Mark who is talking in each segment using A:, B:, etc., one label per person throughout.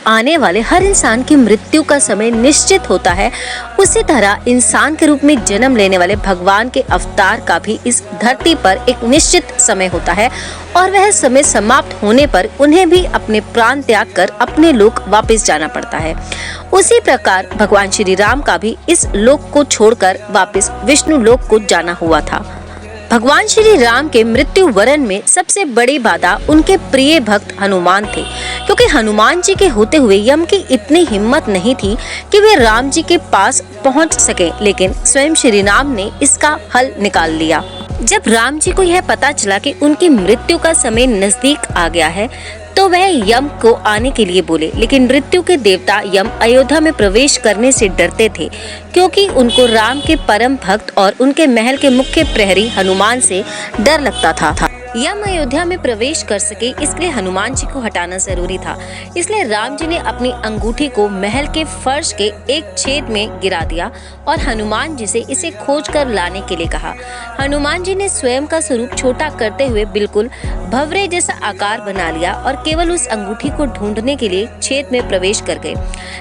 A: आने वाले हर इंसान की मृत्यु का समय निश्चित होता है, उसी तरह इंसान के रूप में जन्म लेने वाले भगवान के अवतार का भी इस धरती पर एक निश्चित समय होता है और वह समय समाप्त होने पर उन्हें भी अपने प्राण त्याग कर अपने लोक वापस जाना पड़ता है। उसी प्रकार भगवान श्री राम का भी इस लोक को छोड़कर वापस विष्णु लोक को जाना हुआ था। भगवान श्री राम के मृत्यु वरण में सबसे बड़ी बाधा उनके प्रिय भक्त हनुमान थे, क्योंकि हनुमान जी के होते हुए यम की इतनी हिम्मत नहीं थी कि वे राम जी के पास पहुंच सके, लेकिन स्वयं श्री राम ने इसका हल निकाल लिया। जब राम जी को यह पता चला कि उनकी मृत्यु का समय नजदीक आ गया है, तो वह यम को आने के लिए बोले, लेकिन मृत्यु के देवता यम अयोध्या में प्रवेश करने से डरते थे, क्योंकि उनको राम के परम भक्त और उनके महल के मुख्य प्रहरी हनुमान से डर लगता था। यम अयोध्या में प्रवेश कर सके, इसलिए हनुमान जी को हटाना जरूरी था। इसलिए राम जी ने अपनी अंगूठी को महल के फर्श के एक छेद में गिरा दिया और हनुमान जी से इसे खोज कर लाने के लिए कहा। हनुमान जी ने स्वयं का स्वरूप छोटा करते हुए बिल्कुल भंवरे जैसा आकार बना लिया और केवल उस अंगूठी को ढूंढने के लिए छेद में प्रवेश कर गए।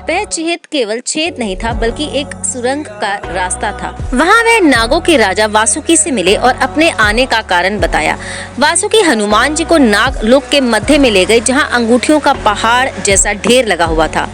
A: वह छेद केवल छेद नहीं था, बल्कि एक सुरंग का रास्ता था। वहाँ वह नागों के राजा वासुकी से मिले और अपने आने का कारण बताया। वासुकी हनुमान जी को नाग लोक के मध्य में ले गए, जहाँ अंगूठियों का पहाड़ जैसा ढेर लगा हुआ था।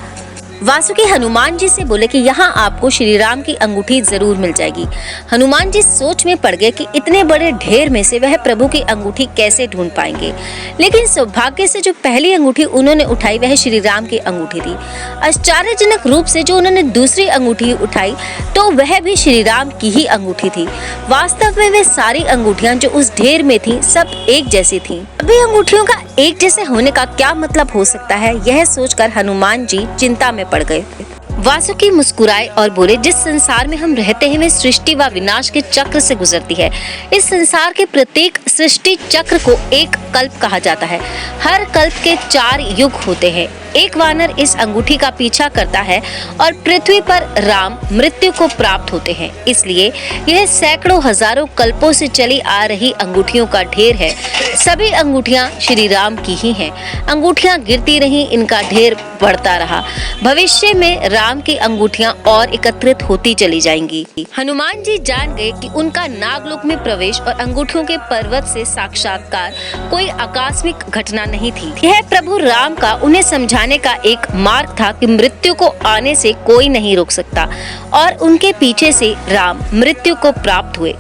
A: वासुकी हनुमान जी से बोले कि यहाँ आपको श्री राम की अंगूठी जरूर मिल जाएगी। हनुमान जी सोच में पड़ गए कि इतने बड़े ढेर में से वह प्रभु की अंगूठी कैसे ढूंढ पाएंगे, लेकिन सौभाग्य से जो पहली अंगूठी उन्होंने उठाई वह श्री राम की अंगूठी थी। आश्चर्यजनक रूप से जो उन्होंने दूसरी अंगूठी उठाई तो वह भी श्री राम की ही अंगूठी थी। वास्तव में वे सारी अंगूठियां जो उस ढेर में थी सब एक जैसी थी। सभी अंगूठियों का एक जैसे होने का क्या मतलब हो सकता है, यह सोचकर हनुमान जी चिंता में पड़ गए। वासुकी मुस्कुराए और बोले, जिस संसार में हम रहते हैं वह सृष्टि व विनाश के चक्र से गुजरती है। इस संसार के प्रत्येक सृष्टि चक्र को एक कल्प कहा जाता है। हर कल्प के 4 युग होते हैं। एक वानर इस अंगूठी का पीछा करता है और पृथ्वी पर राम मृत्यु को प्राप्त होते हैं। इसलिए यह सैकड़ों हजारों कल्पों से चली आ रही अंगूठियों का ढेर है। सभी अंगूठियां श्री राम की ही हैं। अंगूठियां गिरती रहीं, इनका ढेर बढ़ता रहा। भविष्य में राम की अंगूठियां और एकत्रित होती चली जाएंगी। हनुमान जी जान गए कि उनका नागलोक में प्रवेश और अंगूठियों के पर्वत से साक्षात्कार कोई आकस्मिक घटना नहीं थी। यह प्रभु राम का उन्हें समझाने का एक मार्ग था कि मृत्यु को आने से कोई नहीं रोक सकता, और उनके पीछे से राम मृत्यु को प्राप्त हुए।